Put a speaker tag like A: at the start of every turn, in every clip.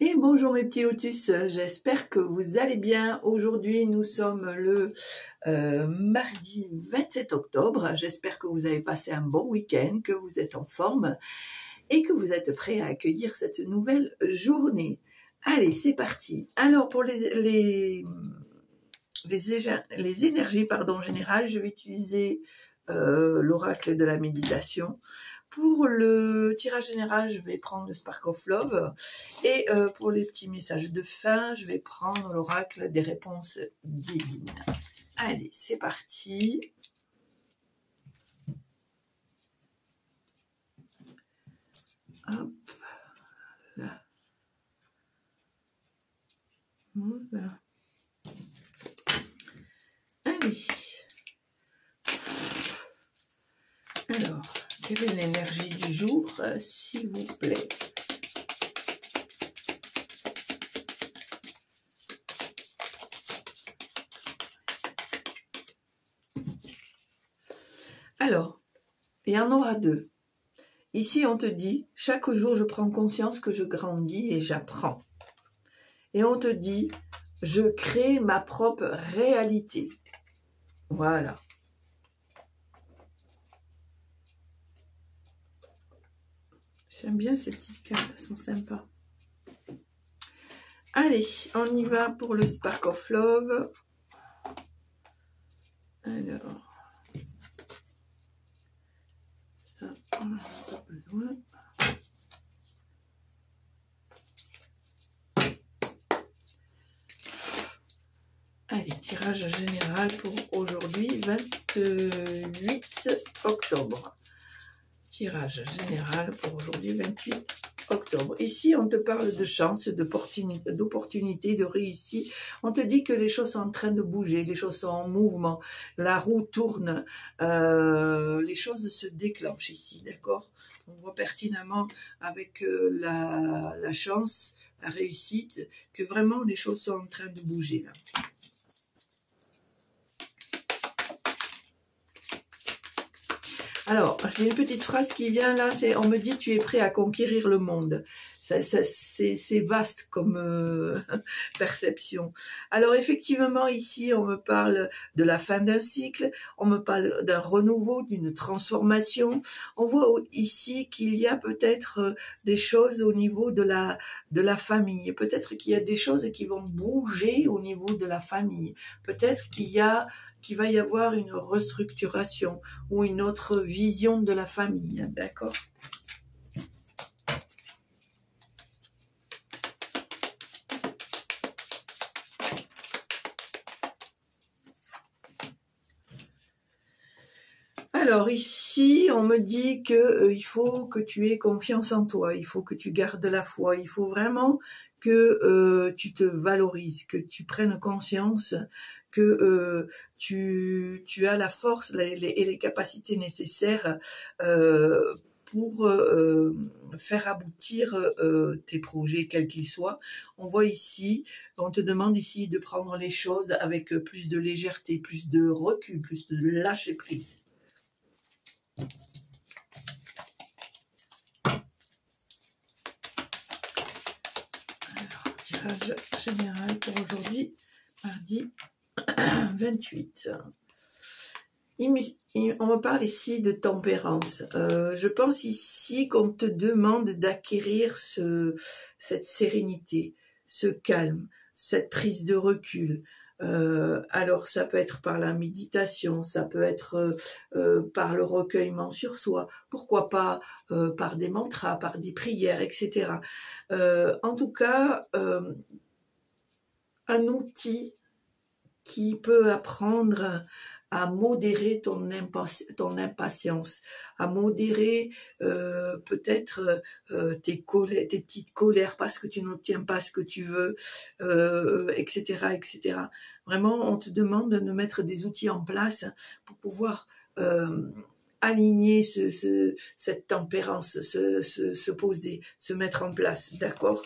A: Et bonjour mes petits lotus, j'espère que vous allez bien. Aujourd'hui nous sommes le mardi 27 octobre. J'espère que vous avez passé un bon week-end, que vous êtes en forme et que vous êtes prêts à accueillir cette nouvelle journée. Allez, c'est parti. Alors pour les énergies générales, je vais utiliser l'oracle de la méditation. Pour le tirage général, je vais prendre le Spark of Love. Et pour les petits messages de fin, je vais prendre l'oracle des réponses divines. Allez, c'est parti. Hop, là. Voilà. Allez. Alors, quelle est l'énergie du jour, s'il vous plaît? Alors, il y en aura deux. Ici, on te dit, chaque jour, je prends conscience que je grandis et j'apprends. Et on te dit, je crée ma propre réalité. Voilà. J'aime bien ces petites cartes, elles sont sympas. Allez, on y va pour le Spark of Love. Alors, ça, on n'en a pas besoin. Allez, tirage général pour aujourd'hui, 28 octobre. Tirage général pour aujourd'hui, 28 octobre. Ici, on te parle de chance, d'opportunité, de réussite. On te dit que les choses sont en train de bouger, les choses sont en mouvement, la roue tourne, les choses se déclenchent ici, d'accord? On voit pertinemment avec la chance, la réussite, que vraiment les choses sont en train de bouger là. Alors, j'ai une petite phrase qui vient là, c'est « On me dit tu es prêt à conquérir le monde ». C'est vaste comme perception. Alors effectivement, ici, on me parle de la fin d'un cycle, on me parle d'un renouveau, d'une transformation. On voit ici qu'il y a peut-être des choses au niveau de la famille. Peut-être qu'il y a des choses qui vont bouger au niveau de la famille. Peut-être qu'il va y avoir une restructuration ou une autre vision de la famille, d'accord? Alors ici, on me dit que il faut que tu aies confiance en toi, il faut que tu gardes la foi, il faut vraiment que tu te valorises, que tu prennes conscience que tu as la force et les capacités nécessaires pour faire aboutir tes projets, quels qu'ils soient. On voit ici, on te demande ici de prendre les choses avec plus de légèreté, plus de recul, plus de lâcher prise. Alors, tirage général pour aujourd'hui, mardi 28. On me parle ici de tempérance. Je pense ici qu'on te demande d'acquérir cette sérénité, ce calme, cette prise de recul. Alors ça peut être par la méditation, ça peut être par le recueillement sur soi, pourquoi pas par des mantras, par des prières, etc. En tout cas, un outil qui peut apprendre à modérer ton impatience, à modérer peut-être tes petites colères parce que tu n'obtiens pas ce que tu veux, etc., etc. Vraiment, on te demande de mettre des outils en place pour pouvoir aligner cette tempérance, se poser, se mettre en place, d'accord ?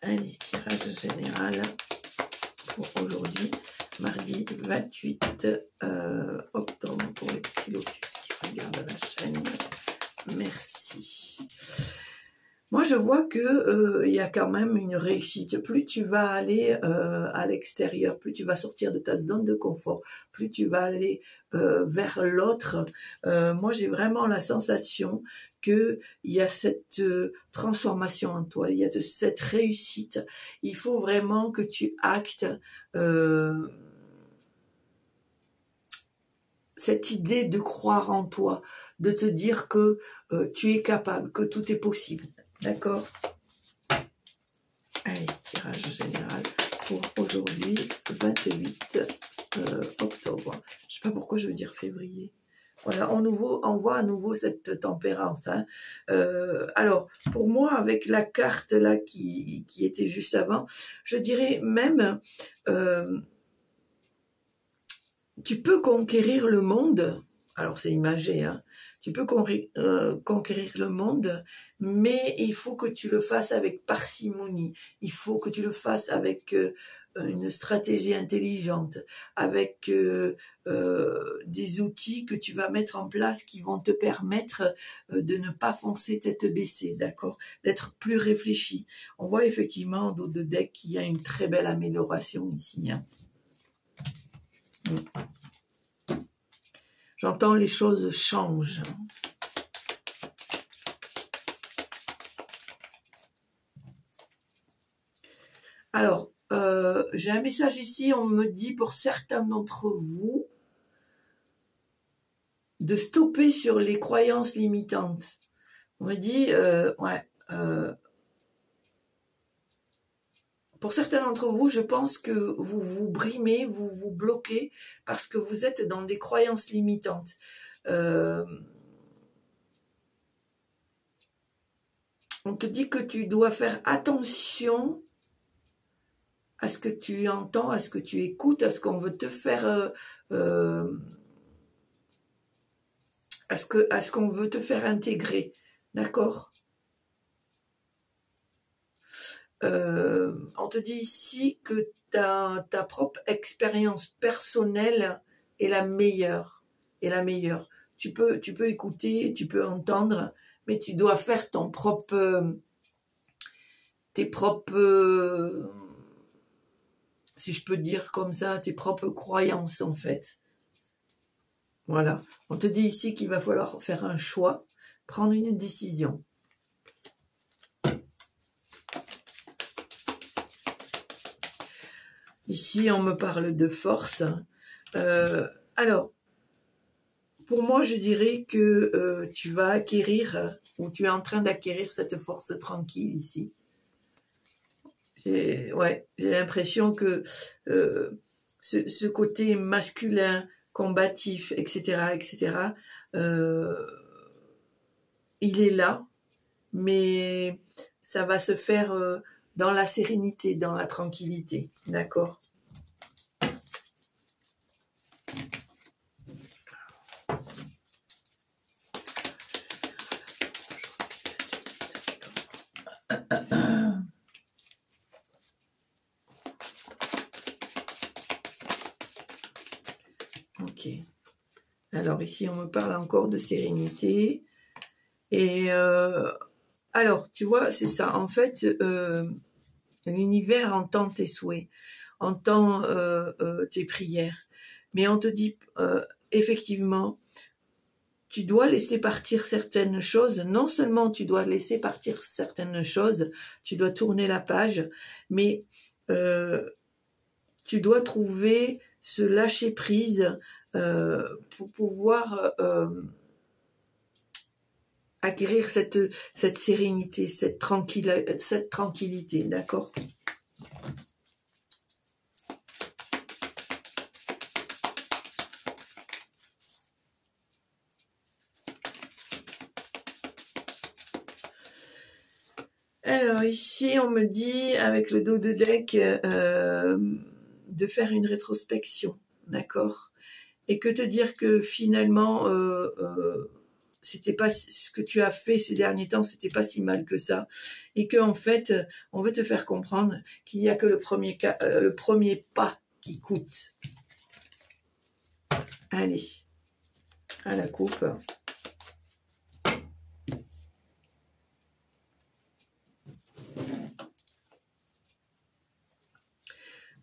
A: Allez, tirage général pour aujourd'hui, mardi 28 octobre, pour les petits lotus qui regardent la chaîne. Merci. Moi, je vois que il y a quand même une réussite. Plus tu vas aller à l'extérieur, plus tu vas sortir de ta zone de confort, plus tu vas aller vers l'autre. Moi, j'ai vraiment la sensation que il y a cette transformation en toi, il y a cette réussite. Il faut vraiment que tu actes cette idée de croire en toi, de te dire que tu es capable, que tout est possible. D'accord? Allez, tirage général pour aujourd'hui, 28 octobre. Je sais pas pourquoi je veux dire février. Voilà, on voit à nouveau cette tempérance. Hein. Alors, pour moi, avec la carte là qui était juste avant, je dirais même, tu peux conquérir le monde. Alors, c'est imagé, hein. Tu peux conquérir le monde, mais il faut que tu le fasses avec parcimonie. Il faut que tu le fasses avec une stratégie intelligente, avec des outils que tu vas mettre en place qui vont te permettre de ne pas foncer tête baissée, d'accord? D'être plus réfléchi. On voit effectivement en dos de deck qu'il y a une très belle amélioration ici. Hein. J'entends les choses changent. Alors, j'ai un message ici, on me dit pour certains d'entre vous de stopper sur les croyances limitantes. On me dit, pour certains d'entre vous, je pense que vous vous brimez, vous vous bloquez parce que vous êtes dans des croyances limitantes. On te dit que tu dois faire attention à ce que tu entends, à ce que tu écoutes, à ce qu'on veut te faire, à ce qu'on veut te faire intégrer, d'accord? On te dit ici que ta propre expérience personnelle est la meilleure, Tu peux écouter, tu peux entendre, mais tu dois faire tes propres, si je peux dire comme ça, tes propres croyances en fait. Voilà. On te dit ici qu'il va falloir faire un choix, prendre une décision. Ici, on me parle de force. Alors, pour moi, je dirais que tu vas acquérir, ou tu es en train d'acquérir cette force tranquille ici. J'ai l'impression que ce côté masculin, combatif, etc., il est là, mais ça va se faire dans la sérénité, dans la tranquillité, d'accord? Ok. Alors ici, on me parle encore de sérénité. Et alors, tu vois, c'est ça. En fait, l'univers entend tes souhaits, entend tes prières. Mais on te dit, effectivement, tu dois laisser partir certaines choses. Non seulement tu dois laisser partir certaines choses, tu dois tourner la page, mais tu dois trouver ce lâcher-prise pour pouvoir acquérir cette sérénité, cette tranquillité, d'accord? Alors ici, on me dit, avec le dos de deck, de faire une rétrospection, d'accord? Et que te dire que finalement, c'était pas ce que tu as fait ces derniers temps, c'était pas si mal que ça, et que en fait, on veut te faire comprendre qu'il n'y a que le premier pas qui coûte. Allez, à la coupe.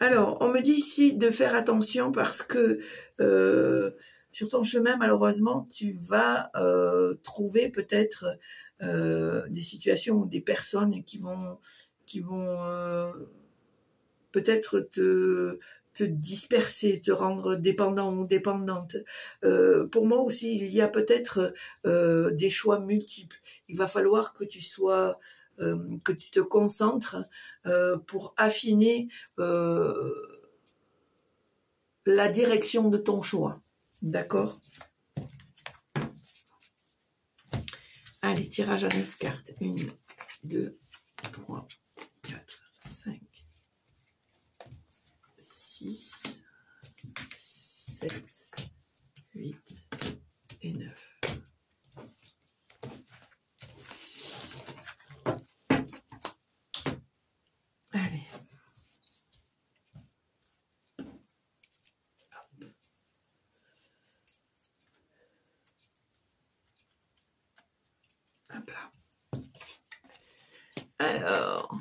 A: Alors, on me dit ici de faire attention parce que sur ton chemin, malheureusement, tu vas trouver peut-être des situations ou des personnes qui vont peut-être te disperser, te rendre dépendant ou dépendante. Pour moi aussi, il y a peut-être des choix multiples. Il va falloir que tu sois, que tu te concentres pour affiner la direction de ton choix. D'accord? Allez, tirage à 9 cartes. 1, 2, 3, 4, 5, 6, 7, 8 et 9. Allez. Hop là. Alors,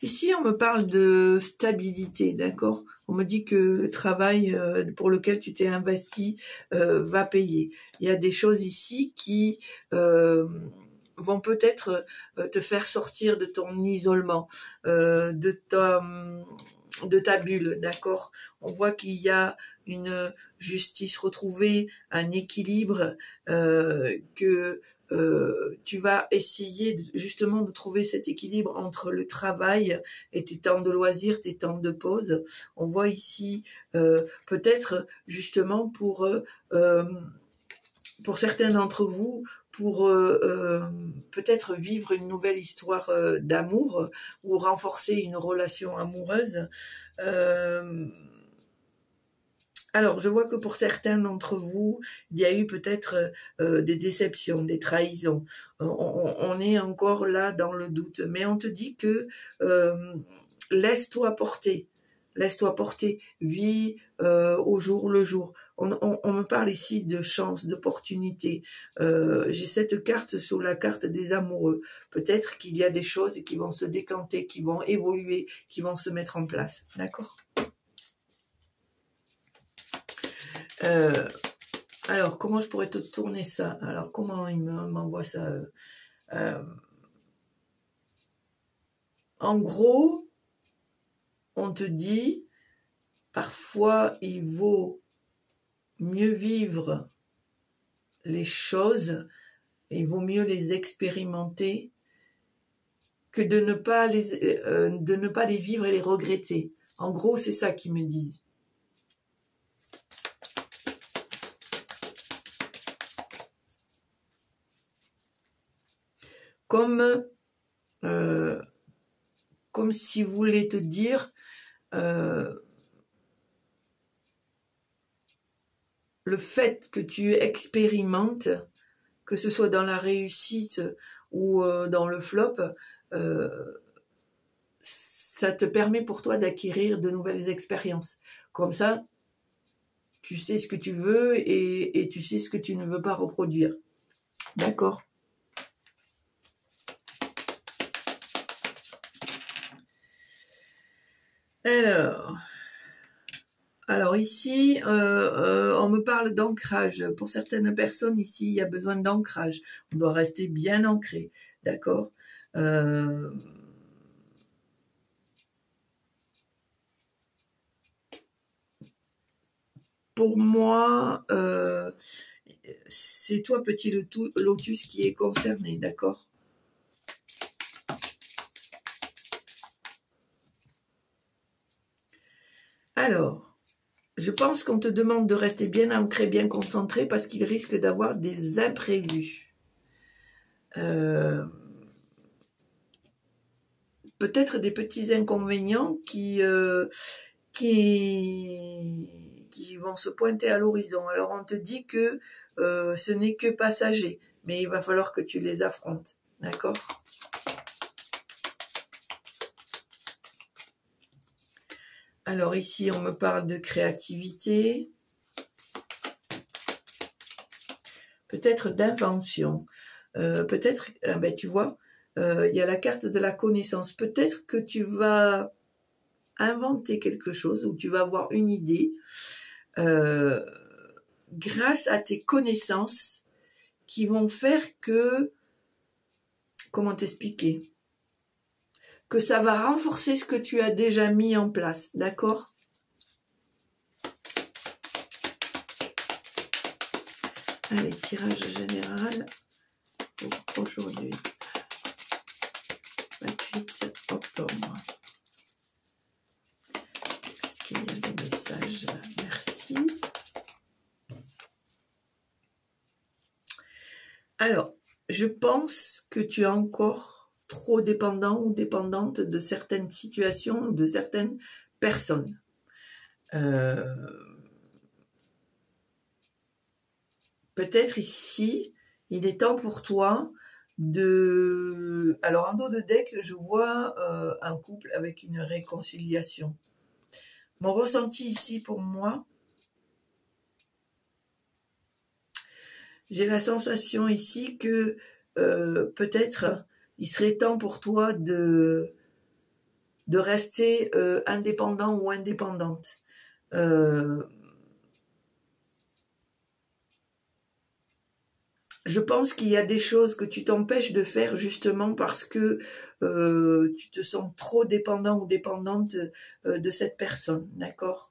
A: ici on me parle de stabilité, d'accord? On me dit que le travail pour lequel tu t'es investi va payer. Il y a des choses ici qui vont peut-être te faire sortir de ton isolement, de ta bulle, d'accord? On voit qu'il y a une justice retrouvée, un équilibre, que tu vas essayer justement de trouver cet équilibre entre le travail et tes temps de loisirs, tes temps de pause. On voit ici peut-être justement pour certains d'entre vous, pour peut-être vivre une nouvelle histoire d'amour ou renforcer une relation amoureuse. Alors, je vois que pour certains d'entre vous, il y a eu peut-être des déceptions, des trahisons. On est encore là dans le doute, mais on te dit que laisse-toi porter. Laisse-toi porter, vis au jour le jour. On me parle ici de chance, d'opportunité. J'ai cette carte sous la carte des amoureux. Peut-être qu'il y a des choses qui vont se décanter, qui vont évoluer, qui vont se mettre en place. D'accord ? Alors, comment je pourrais te tourner ça? Alors, comment il m'envoie ça? En gros, on te dit, parfois, il vaut mieux vivre les choses, il vaut mieux les expérimenter que de ne pas les vivre et les regretter. En gros, c'est ça qu'ils me disent. Comme si vous voulez te dire le fait que tu expérimentes, que ce soit dans la réussite ou dans le flop, ça te permet pour toi d'acquérir de nouvelles expériences. Comme ça, tu sais ce que tu veux et tu sais ce que tu ne veux pas reproduire. D'accord ? Alors ici, on me parle d'ancrage. Pour certaines personnes, ici, il y a besoin d'ancrage. On doit rester bien ancré, d'accord ? Pour moi, c'est toi, petit lotus, qui est concerné, d'accord ? Alors, je pense qu'on te demande de rester bien ancré, bien concentré, parce qu'il risque d'avoir des imprévus. Peut-être des petits inconvénients qui vont se pointer à l'horizon. Alors on te dit que ce n'est que passager, mais il va falloir que tu les affrontes, d'accord ? Alors ici, on me parle de créativité, peut-être d'invention, peut-être, tu vois, il y a la carte de la connaissance. Peut-être que tu vas inventer quelque chose ou tu vas avoir une idée grâce à tes connaissances qui vont faire que, comment t'expliquer, que ça va renforcer ce que tu as déjà mis en place, d'accord? Allez, tirage général pour aujourd'hui, 28 octobre. Est-ce qu'il y a des messages? Merci. Alors, je pense que tu es encore trop dépendant ou dépendante de certaines situations, de certaines personnes. Peut-être ici, il est temps pour toi de... Alors, en dos de deck, je vois un couple avec une réconciliation. Mon ressenti ici, pour moi, j'ai la sensation ici que peut-être il serait temps pour toi de rester indépendant ou indépendante. Je pense qu'il y a des choses que tu t'empêches de faire justement parce que tu te sens trop dépendant ou dépendante de cette personne, d'accord ?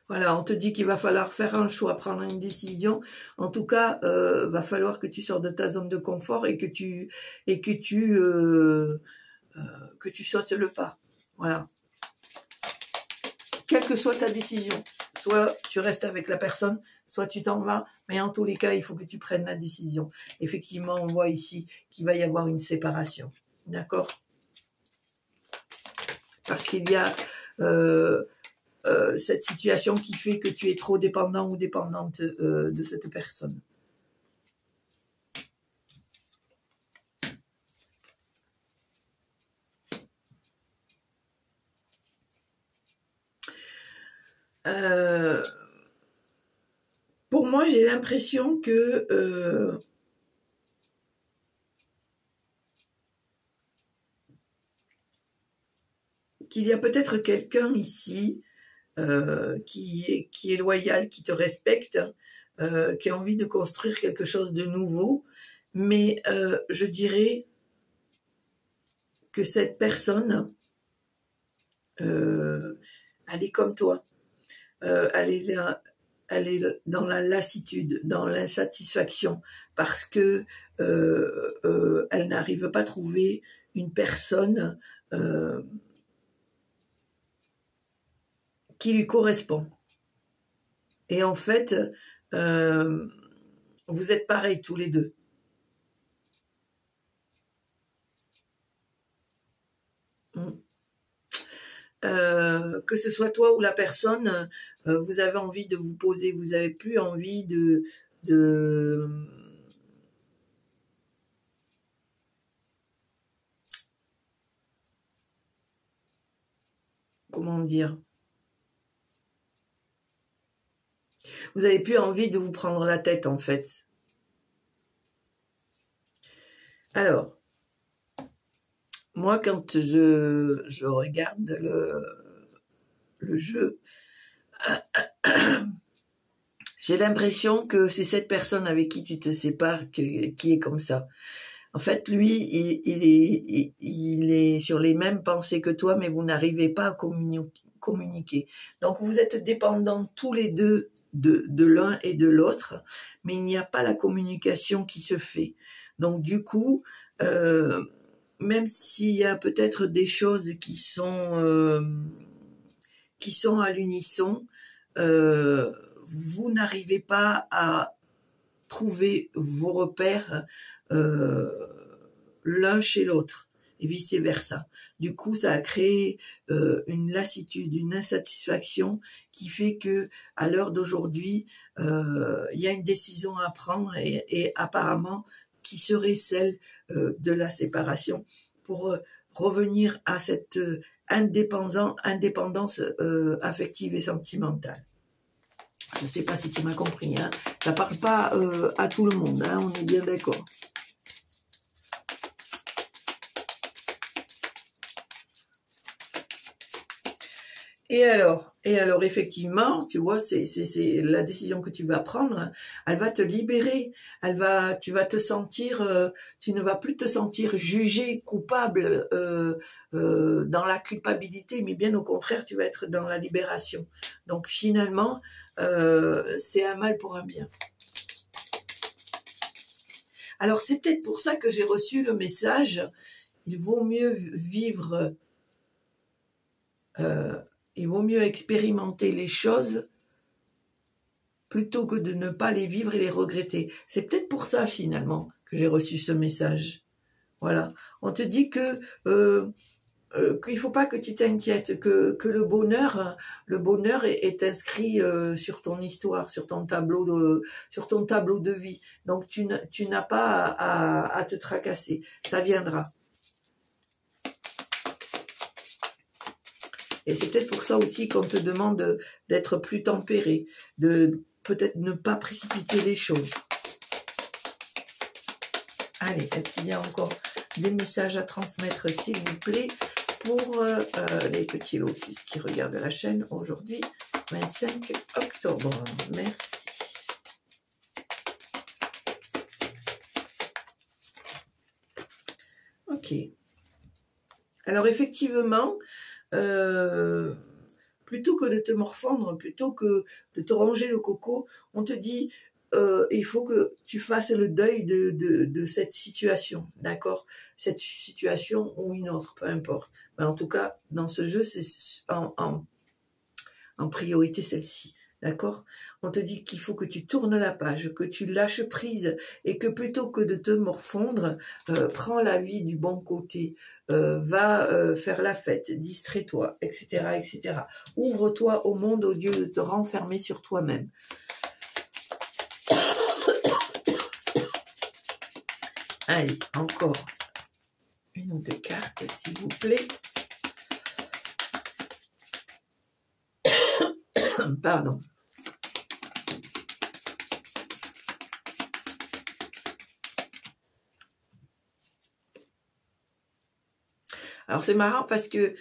A: Voilà, on te dit qu'il va falloir faire un choix, prendre une décision. En tout cas, va falloir que tu sors de ta zone de confort et que tu sautes le pas. Voilà. Quelle que soit ta décision, soit tu restes avec la personne, soit tu t'en vas, mais en tous les cas, il faut que tu prennes la décision. Effectivement, on voit ici qu'il va y avoir une séparation. D'accord ? Parce qu'il y a cette situation qui fait que tu es trop dépendant ou dépendante de cette personne. Pour moi, j'ai l'impression que qu'il y a peut-être quelqu'un ici qui est loyal, qui te respecte, qui a envie de construire quelque chose de nouveau, mais je dirais que cette personne, elle est comme toi, elle est dans la lassitude, dans l'insatisfaction, parce que elle n'arrive pas à trouver une personne qui lui correspond. Et en fait, vous êtes pareils tous les deux. Que ce soit toi ou la personne, vous avez envie de vous poser, vous n'avez plus envie de comment dire, vous n'avez plus envie de vous prendre la tête en fait. Alors, moi quand je regarde le jeu, j'ai l'impression que c'est cette personne avec qui tu te sépares qui est comme ça. En fait, lui, il est sur les mêmes pensées que toi, mais vous n'arrivez pas à communiquer. Donc, vous êtes dépendants tous les deux de l'un et de l'autre, mais il n'y a pas la communication qui se fait. Donc, du coup, même s'il y a peut-être des choses qui sont à l'unisson, vous n'arrivez pas à trouver vos repères l'un chez l'autre et vice versa. Du coup, ça a créé une lassitude, une insatisfaction qui fait que à l'heure d'aujourd'hui, il y a une décision à prendre et apparemment qui serait celle de la séparation pour revenir à cette indépendance affective et sentimentale. Je ne sais pas si tu m'as compris, hein. Ça ne parle pas à tout le monde, hein, on est bien d'accord. Et alors, effectivement, tu vois, c'est la décision que tu vas prendre, elle va te libérer, tu vas te sentir, tu ne vas plus te sentir jugé, coupable, dans la culpabilité, mais bien au contraire, tu vas être dans la libération. Donc finalement, c'est un mal pour un bien. Alors c'est peut-être pour ça que j'ai reçu le message, il vaut mieux vivre... il vaut mieux expérimenter les choses plutôt que de ne pas les vivre et les regretter. C'est peut-être pour ça, finalement, que j'ai reçu ce message. Voilà. On te dit que qu'il ne faut pas que tu t'inquiètes, que le bonheur est inscrit sur ton histoire, sur ton tableau de vie. Donc, tu n'as pas à te tracasser. Ça viendra. Et c'est peut-être pour ça aussi qu'on te demande d'être plus tempéré, de peut-être ne pas précipiter les choses. Allez, est-ce qu'il y a encore des messages à transmettre, s'il vous plaît, pour les petits lotus qui regardent la chaîne aujourd'hui, 25 octobre. Merci. Ok. Alors effectivement, plutôt que de te morfondre, plutôt que de te ronger le coco, on te dit il faut que tu fasses le deuil de cette situation, d'accord? Cette situation ou une autre, peu importe. Mais en tout cas, dans ce jeu, c'est en priorité celle-ci. D'accord? On te dit qu'il faut que tu tournes la page, que tu lâches prise et que plutôt que de te morfondre, prends la vie du bon côté, va faire la fête, distrais-toi, etc., etc. Ouvre-toi au monde au lieu de te renfermer sur toi-même. Allez, encore une ou deux cartes, s'il vous plaît. Pardon. Alors c'est marrant parce que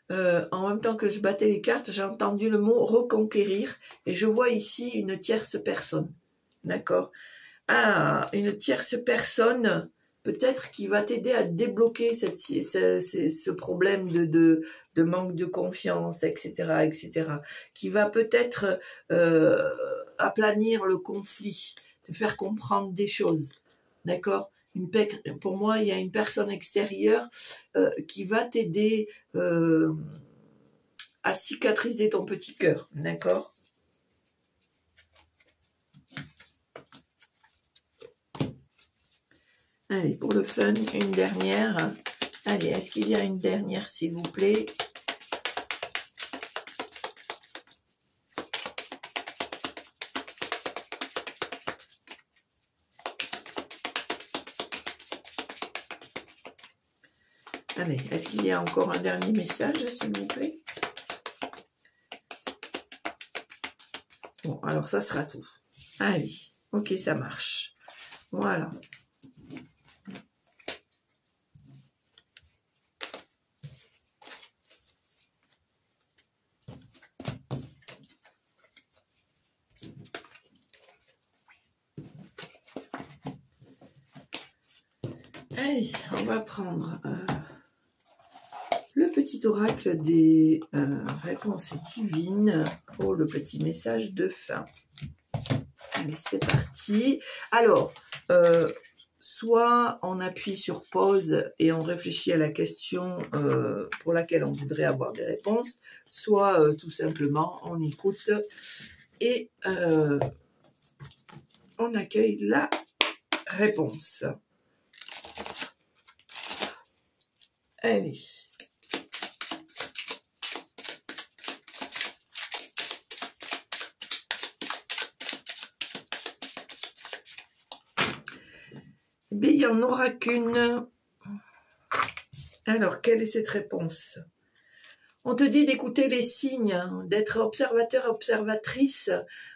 A: en même temps que je battais les cartes, j'ai entendu le mot reconquérir et je vois ici une tierce personne. D'accord? Ah, une tierce personne peut-être qui va t'aider à débloquer ce problème de manque de confiance, etc., etc., qui va peut-être aplanir le conflit, te faire comprendre des choses, d'accord? Pour moi, il y a une personne extérieure qui va t'aider à cicatriser ton petit cœur, d'accord? Allez, pour le fun, une dernière. Allez, est-ce qu'il y a une dernière, s'il vous plaît? Allez, est-ce qu'il y a encore un dernier message, s'il vous plaît? Bon, alors ça sera tout. Allez, ok, ça marche. Voilà. Allez, on va prendre le petit oracle des réponses divines pour le petit message de fin. Allez, c'est parti. Alors, soit on appuie sur pause et on réfléchit à la question pour laquelle on voudrait avoir des réponses, soit tout simplement on écoute et on accueille la réponse. Allez. Mais il n'y en aura qu'une. Alors, quelle est cette réponse? On te dit d'écouter les signes, hein, d'être observateur, observatrice,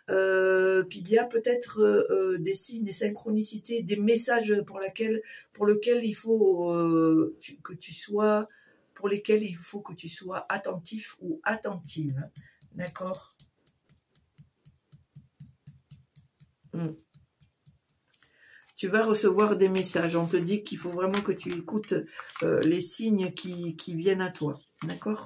A: qu'il y a peut-être des signes, des synchronicités, des messages pour lesquels il faut que tu sois, pour lesquels il faut que tu sois attentif ou attentive. D'accord? Tu vas recevoir des messages. On te dit qu'il faut vraiment que tu écoutes les signes qui viennent à toi. D'accord?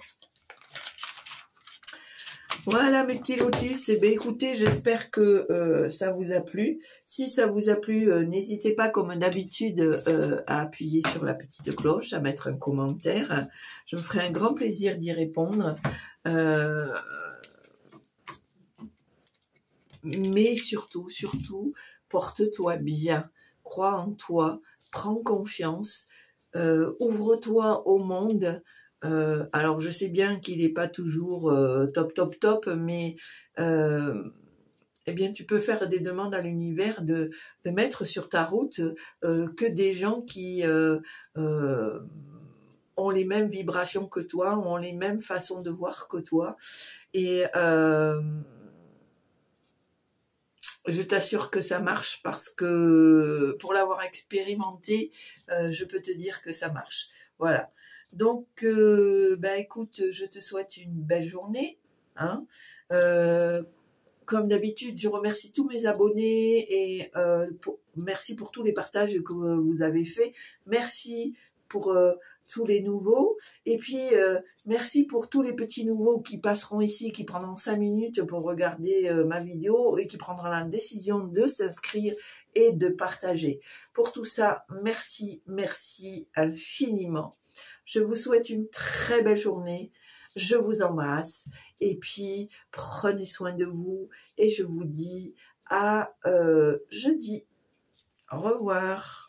A: Voilà mes petits lotus, eh bien, écoutez, j'espère que ça vous a plu. Si ça vous a plu, n'hésitez pas comme d'habitude à appuyer sur la petite cloche, à mettre un commentaire. Je me ferai un grand plaisir d'y répondre. Mais surtout, porte-toi bien, crois en toi, prends confiance, ouvre-toi au monde. Alors je sais bien qu'il n'est pas toujours top, mais eh bien tu peux faire des demandes à l'univers de mettre sur ta route que des gens qui ont les mêmes vibrations que toi, ont les mêmes façons de voir que toi. Et je t'assure que ça marche parce que pour l'avoir expérimenté, je peux te dire que ça marche. Voilà. Donc, écoute, je te souhaite une belle journée. Hein. Comme d'habitude, je remercie tous mes abonnés et merci pour tous les partages que vous avez faits. Merci pour tous les nouveaux. Et puis, merci pour tous les petits nouveaux qui passeront ici, qui prendront 5 minutes pour regarder ma vidéo et qui prendront la décision de s'inscrire et de partager. Pour tout ça, merci infiniment. Je vous souhaite une très belle journée. Je vous embrasse et puis prenez soin de vous et je vous dis à jeudi. Au revoir.